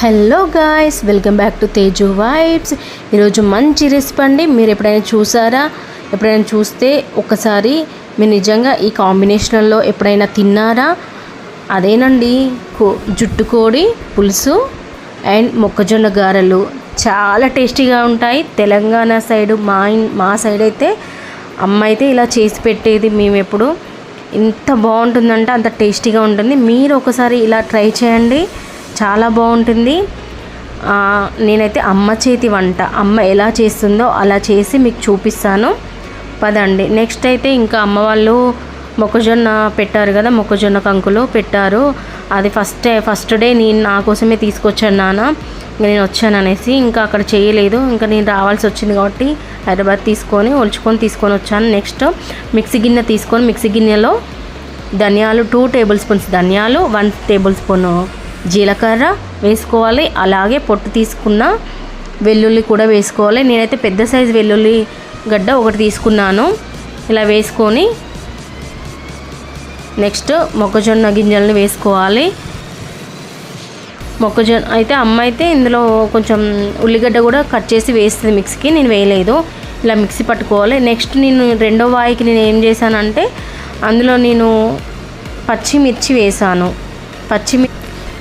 Hello guys, welcome back to Teju vibes. ఈరోజు మంచి recipe అండి. మీరు ఎప్పుడైనా చూసారా? ఎప్పుడైనా చూస్తే ఒకసారి మీరు నిజంగా ఈ కాంబినేషన్లో ఎప్పుడైనా తిన్నారా? అదేనండి, జుట్టు కోడి పులుసు అండ్ మొక్కజొన్న గారెలు. చాలా టేస్టీగా ఉంటాయి. తెలంగాణ సైడు మా సైడ్ అయితే అమ్మ అయితే ఇలా చేసి పెట్టేది. మేము ఎప్పుడు ఇంత బాగుంటుందంటే అంత టేస్టీగా ఉంటుంది. మీరు ఒకసారి ఇలా ట్రై చేయండి, చాలా బాగుంటుంది. నేనైతే అమ్మ చేతి వంట అమ్మ ఎలా చేస్తుందో అలా చేసి మీకు చూపిస్తాను పదండి. నెక్స్ట్ అయితే ఇంకా అమ్మ వాళ్ళు మొక్కజొన్న పెట్టారు కదా, మొక్కజొన్న కంకులు పెట్టారు. అది ఫస్ట్ డే నేను నా కోసమే తీసుకొచ్చాను నాన్న. నేను వచ్చాను అనేసి ఇంకా అక్కడ చేయలేదు. ఇంకా నేను రావాల్సి వచ్చింది కాబట్టి హైదరాబాద్ తీసుకొని వచ్చాను. నెక్స్ట్ మిక్సీ గిన్నె తీసుకొని మిక్సీ గిన్నెలో ధనియాలు 2 టేబుల్ స్పూన్స్ ధనియాలు, 1 టేబుల్ స్పూన్ జీలకర్ర వేసుకోవాలి. అలాగే పొట్టు తీసుకున్న వెల్లుల్లి కూడా వేసుకోవాలి. నేనైతే పెద్ద సైజు వెల్లుల్లి గడ్డ ఒకటి తీసుకున్నాను. ఇలా వేసుకొని నెక్స్ట్ మొక్కజొన్న గింజలను వేసుకోవాలి. మొక్కజొన్న అయితే అమ్మ అయితే ఇందులో కొంచెం ఉల్లిగడ్డ కూడా కట్ చేసి వేస్తుంది మిక్సీకి, నేను వేయలేదు. ఇలా మిక్సీ పట్టుకోవాలి. నెక్స్ట్ నేను రెండో వాయికి నేను ఏం చేశానంటే అందులో నేను పచ్చిమిర్చి వేసాను.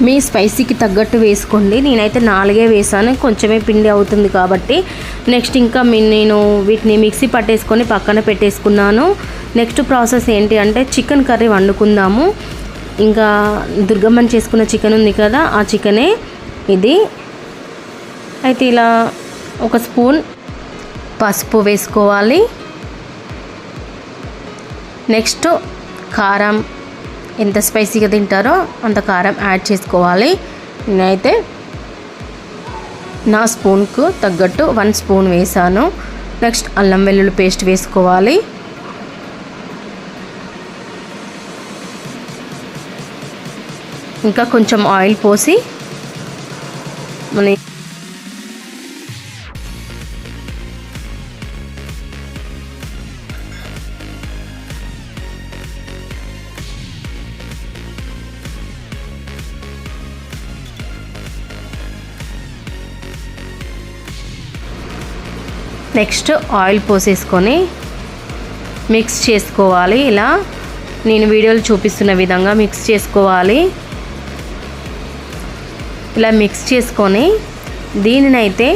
మీ స్పైసీకి తగ్గట్టు వేసుకోండి. నేనైతే 4 వేసాను, కొంచెమే పిండి అవుతుంది కాబట్టి. నెక్స్ట్ ఇంకా నేను వీటిని మిక్సీ పట్టేసుకొని పక్కన పెట్టేసుకున్నాను. నెక్స్ట్ ప్రాసెస్ ఏంటి అంటే చికెన్ కర్రీ వండుకుందాము. ఇంకా దుర్గమ్మని చేసుకున్న చికెన్ ఉంది కదా, ఆ చికెనే ఇది. అయితే ఇలా 1 స్పూన్ పసుపు వేసుకోవాలి. నెక్స్ట్ కారం, ఎంత స్పైసీగా తింటారో అంత కారం యాడ్ చేసుకోవాలి. నేనైతే నా స్పూన్కు తగ్గట్టు 1 స్పూన్ వేసాను. నెక్స్ట్ అల్లం వెల్లుల్లి పేస్ట్ వేసుకోవాలి. ఇంకా కొంచెం ఆయిల్ పోసి నెక్స్ట్ ఆయిల్ పోసేసుకొని మిక్స్ చేసుకోవాలి. ఇలా నేను వీడియోలో చూపిస్తున్న విధంగా మిక్స్ చేసుకోవాలి. ఇలా మిక్స్ చేసుకొని దీనినైతే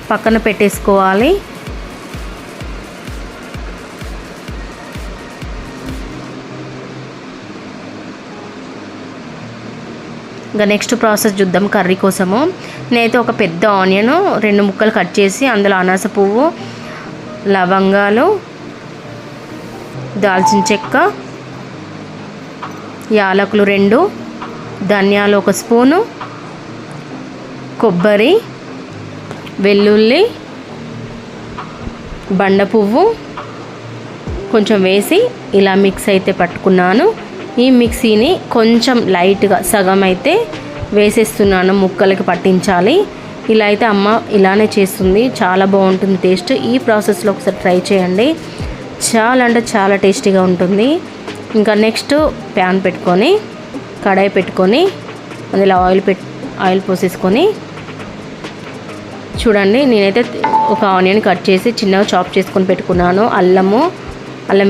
పక్కన పెట్టేసుకోవాలి. ఇంకా నెక్స్ట్ ప్రాసెస్ చూద్దాం. కర్రీ కోసము నేనైతే ఒక పెద్ద ఆనియన్ 2 ముక్కలు కట్ చేసి అందులో అనాస పువ్వు, లవంగాలు, దాల్చిన చెక్క, యాలకులు 2, ధనియాలు 1 స్పూను, కొబ్బరి, వెల్లుల్లి, బండ పువ్వు కొంచెం వేసి ఇలా మిక్స్ అయితే పట్టుకున్నాను. ఈ మిక్సీని కొంచెం లైట్గా సగం అయితే వేసేస్తున్నాను, ముక్కలకి పట్టించాలి. ఇలా అయితే అమ్మ ఇలానే చేస్తుంది, చాలా బాగుంటుంది టేస్ట్. ఈ ప్రాసెస్లో ఒకసారి ట్రై చేయండి, చాలా అంటే చాలా టేస్టీగా ఉంటుంది. ఇంకా నెక్స్ట్ ప్యాన్ పెట్టుకొని కడాయి పెట్టుకొని అందులో ఆయిల్ పోసేసుకొని చూడండి. నేనైతే ఒక ఆనియన్ కట్ చేసి చిన్నగా చాప్ చేసుకొని పెట్టుకున్నాను. అల్లం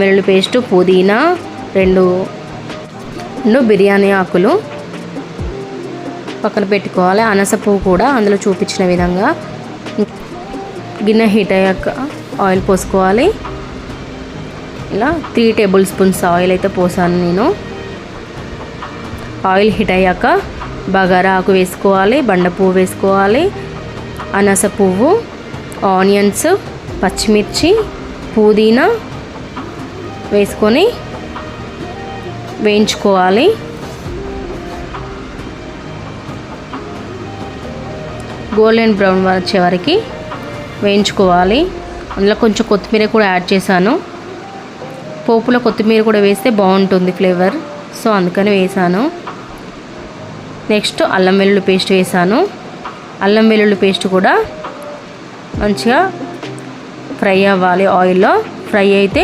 వెల్లుల్లి పేస్ట్, పుదీనా, 2 బిర్యానీ ఆకులు పక్కన పెట్టుకోవాలి. అనాస పువ్వు కూడా అందులో చూపించిన విధంగా. గిన్నె హీట్ అయ్యాక ఆయిల్ పోసుకోవాలి. ఇలా 3 టేబుల్ స్పూన్స్ ఆయిల్ అయితే పోసాను నేను. ఆయిల్ హీట్ అయ్యాక బగారా ఆకు వేసుకోవాలి, బండ పువ్వు వేసుకోవాలి, అనాస పువ్వు, ఆనియన్స్, పచ్చిమిర్చి, పుదీనా వేసుకొని వేయించుకోవాలి. గోల్డెన్ బ్రౌన్ వచ్చే వరకు వేయించుకోవాలి. అందులో కొంచెం కొత్తిమీర కూడా యాడ్ చేశాను. పోపులో కొత్తిమీర కూడా వేస్తే బాగుంటుంది ఫ్లేవర్, సో అందుకని వేసాను. నెక్స్ట్ అల్లం వెల్లుల్లి పేస్ట్ వేసాను. అల్లం వెల్లుల్లి పేస్ట్ కూడా మంచిగా ఫ్రై అవ్వాలి ఆయిల్లో. ఫ్రై అయితే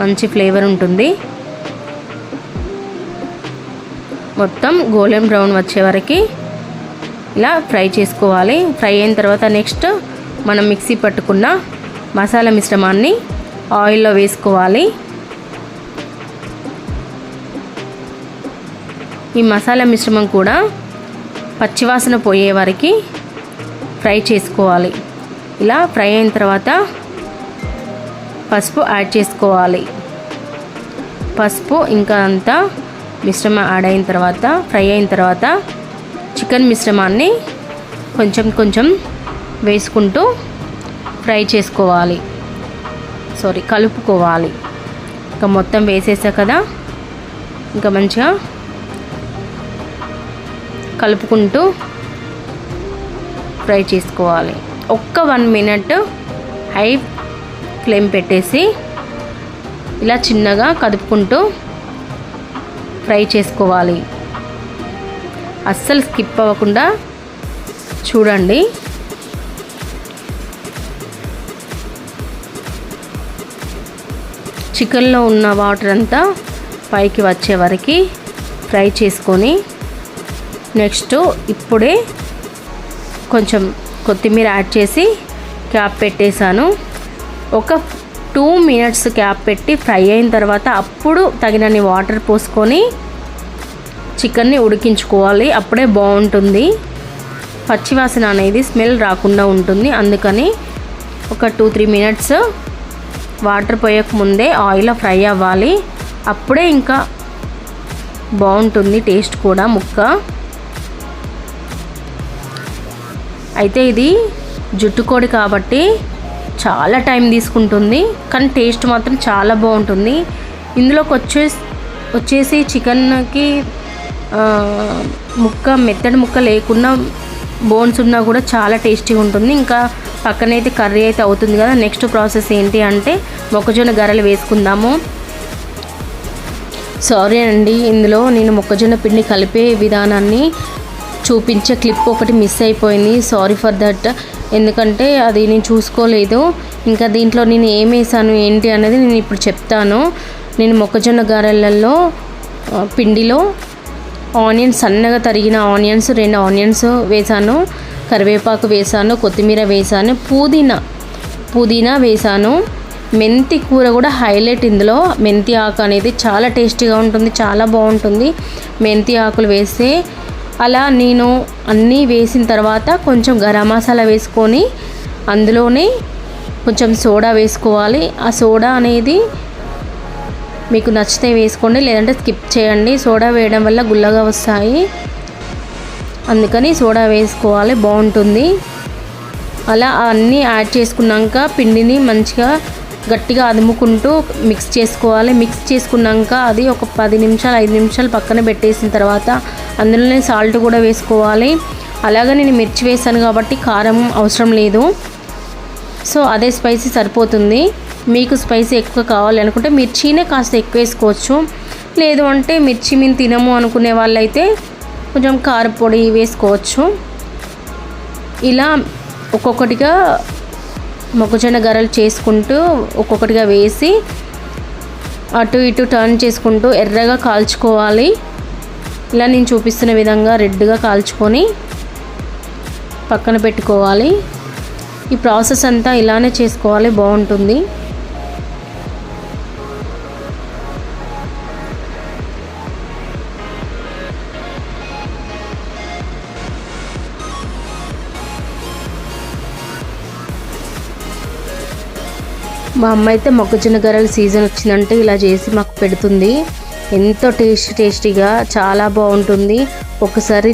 మంచి ఫ్లేవర్ ఉంటుంది. మొత్తం గోల్డెన్ బ్రౌన్ వచ్చే వరకు ఇలా ఫ్రై చేసుకోవాలి. ఫ్రై అయిన తర్వాత నెక్స్ట్ మనం మిక్సీ పట్టుకున్న మసాలా మిశ్రమాన్ని ఆయిల్లో వేసుకోవాలి. ఈ మసాలా మిశ్రమం కూడా పచ్చివాసన పోయే వరకు ఫ్రై చేసుకోవాలి. ఇలా ఫ్రై అయిన తర్వాత పసుపు యాడ్ చేసుకోవాలి. పసుపు ఇంకా అంతా మిశ్రమం యాడ్ అయిన తర్వాత ఫ్రై అయిన తర్వాత చికెన్ మిశ్రమాన్ని కొంచెం కొంచెం వేసుకుంటూ ఫ్రై చేసుకోవాలి. కలుపుకోవాలి. ఇంకా మొత్తం వేసేసా కదా, ఇంకా మంచిగా కలుపుకుంటూ ఫ్రై చేసుకోవాలి. ఒక్క 1 మినిట్ హై ఫ్లేమ్ పెట్టేసి ఇలా చిన్నగా కదుపుకుంటూ ఫ్రై చేసుకోవాలి. అస్సలు స్కిప్ అవ్వకుండా చూడండి. చికెన్లో ఉన్న వాటర్ అంతా పైకి వచ్చే వరకు ఫ్రై చేసుకొని నెక్స్ట్ ఇప్పుడే కొంచెం కొత్తిమీర యాడ్ చేసి క్యాప్ పెట్టేశాను. ఒక 2 మినిట్స్ క్యాప్ పెట్టి ఫ్రై అయిన తర్వాత అప్పుడు తగినన్ని వాటర్ పోసుకొని చికెన్ని ఉడికించుకోవాలి. అప్పుడే బాగుంటుంది. పచ్చివాసన అనేది స్మెల్ రాకుండా ఉంటుంది. అందుకని ఒక 2-3 మినిట్స్ వాటర్ పోయకముందే ఆయిల్లో ఫ్రై అవ్వాలి. అప్పుడే ఇంకా బాగుంటుంది టేస్ట్ కూడా ముక్క. అయితే ఇది జుట్టుకోడి కాబట్టి చాలా టైం తీసుకుంటుంది, కానీ టేస్ట్ మాత్రం చాలా బాగుంటుంది. ఇందులోకి వచ్చేసి చికెన్కి మెత్తడి ముక్క లేకుండా బోన్స్ ఉన్నా కూడా చాలా టేస్టీగా ఉంటుంది. ఇంకా పక్కనైతే కర్రీ అయితే అవుతుంది కదా. నెక్స్ట్ ప్రాసెస్ ఏంటి అంటే మొక్కజొన్న గరెలు వేసుకుందాము. సారీ అండి, ఇందులో నేను మొక్కజొన్న పిండి కలిపే విధానాన్ని చూపించే క్లిప్ ఒకటి మిస్ అయిపోయింది. Sorry for that. ఎందుకంటే అది నేను చూసుకోలేదు. ఇంకా దీంట్లో నేను ఏం వేసాను ఏంటి అనేది నేను ఇప్పుడు చెప్తాను. నేను మొక్కజొన్న గారెలలో పిండిలో ఆనియన్స్, సన్నగా తరిగిన ఆనియన్స్ 2 ఆనియన్స్ వేసాను, కరివేపాకు వేసాను, కొత్తిమీర వేసాను, పుదీనా వేసాను. మెంతి కూర కూడా హైలైట్ ఇందులో. మెంతి ఆకు అనేది చాలా టేస్టీగా ఉంటుంది, చాలా బాగుంటుంది మెంతి ఆకులు వేస్తే. అలా నేను అన్నీ వేసిన తర్వాత కొంచెం గరం మసాలా వేసుకొని అందులోనే కొంచెం సోడా వేసుకోవాలి. ఆ సోడా అనేది మీకు నచ్చితే వేసుకోండి, లేదంటే స్కిప్ చేయండి. సోడా వేయడం వల్ల గుల్లగా వస్తాయి, అందుకని సోడా వేసుకోవాలి, బాగుంటుంది. అలా అన్నీ యాడ్ చేసుకున్నాక పిండిని మంచిగా గట్టిగా అదుముకుంటూ మిక్స్ చేసుకోవాలి. మిక్స్ చేసుకున్నాక అది ఒక 10 నిమిషాలు 5 నిమిషాలు పక్కన పెట్టేసిన తర్వాత అందులోనే సాల్ట్ కూడా వేసుకోవాలి. అలాగే నేను మిర్చి వేసాను కాబట్టి కారం అవసరం లేదు. సో అదే స్పైసీ సరిపోతుంది. మీకు స్పైసీ ఎక్కువ కావాలనుకుంటే మిర్చినే కాస్త ఎక్కువ వేసుకోవచ్చు. లేదు అంటే మిర్చి మేము తినము అనుకునే వాళ్ళైతే కొంచెం కారపొడి వేసుకోవచ్చు. ఇలా ఒక్కొక్కటిగా మొక్కజొన్న గరెలు చేసుకుంటూ ఒక్కొక్కటిగా వేసి అటు ఇటు టర్న్ చేసుకుంటూ ఎర్రగా కాల్చుకోవాలి. ఇలా నేను చూపిస్తున్న విధంగా రెడ్గా కాల్చుకొని పక్కన పెట్టుకోవాలి. ఈ ప్రాసెస్ అంతా ఇలానే చేసుకోవాలి, బాగుంటుంది. మా అమ్మ అయితే మొక్కజొన్న గరెల సీజన్ వచ్చిందంటే ఇలా చేసి మాకు పెడుతుంది. ఎంతో టేస్టీగా చాలా బాగుంటుంది. ఒకసారి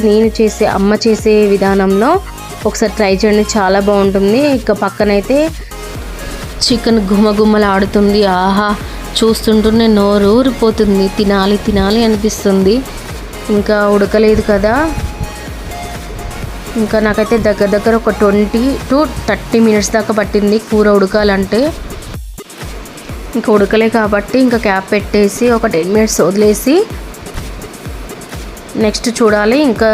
అమ్మ చేసే విధానంలో ఒకసారి ట్రై చేయండి, చాలా బాగుంటుంది. ఇక పక్కనైతే చికెన్ గుమగుమలాడుతుంది. ఆహా, చూస్తుంటూనే నోరు ఊరిపోతుంది, తినాలి అనిపిస్తుంది. ఇంకా ఉడకలేదు కదా, ఇంకా నాకైతే దగ్గర ఒక 20 to 30 మినిట్స్ దాకా పట్టింది కూర ఉడకాలంటే. ఇంకా ఉడకలే కాబట్టి ఇంకా క్యాప్ పెట్టేసి ఒక 10 మినిట్స్ వదిలేసి నెక్స్ట్ చూడాలి. ఇంకా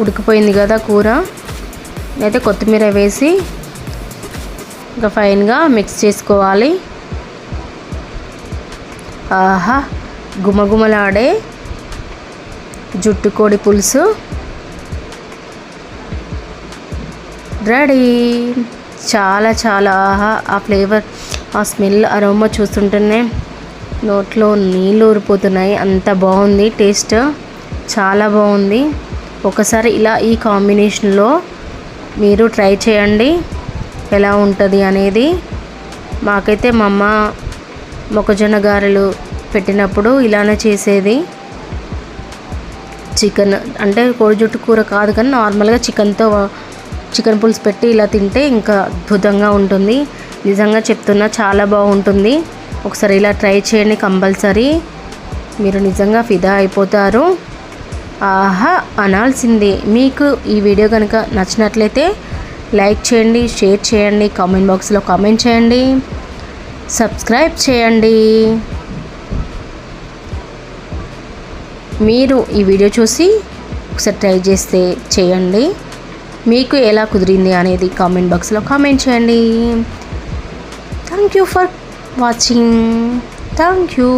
ఉడికిపోయింది కదా కూర. అయితే కొత్తిమీర వేసి ఇంకా ఫైన్గా మిక్స్ చేసుకోవాలి. ఆహా, గుమగుమలాడే జుట్టు కోడి పులుసు రెడీ. చాలా చాలా ఆ ఫ్లేవర్, ఆ స్మెల్, అరోమా చూస్తుంటేనే నోట్లో నీళ్ళు ఊరిపోతున్నాయి. అంత బాగుంది టేస్ట్, చాలా బాగుంది. ఒకసారి ఇలా ఈ కాంబినేషన్లో మీరు ట్రై చేయండి ఎలా ఉంటుంది అనేది. మాకైతే మా అమ్మ మొక్కజొన్న గారెలు పెట్టినప్పుడు ఇలానే చేసేది. చికెన్ అంటే కోడి జుట్టు కూర కాదు కానీ నార్మల్గా చికెన్ పులుసు పెట్టి ఇలా తింటే ఇంకా అద్భుతంగా ఉంటుంది. నిజంగా చెప్తున్నా, చాలా బాగుంటుంది. ఒకసారి ఇలా ట్రై చేయండి కంపల్సరీ, మీరు నిజంగా ఫిదా అయిపోతారు. ఆహా అనాల్సిందే. మీకు ఈ వీడియో కనుక నచ్చినట్లయితే లైక్ చేయండి, షేర్ చేయండి, కామెంట్ బాక్స్లో కామెంట్ చేయండి, సబ్స్క్రైబ్ చేయండి. మీరు ఈ వీడియో చూసి ఒకసారి ట్రై చేస్తే చేయండి, మీకు ఎలా కుదిరింది అనేది కామెంట్ బాక్స్లో కామెంట్ చేయండి. Thank you for watching. Thank you.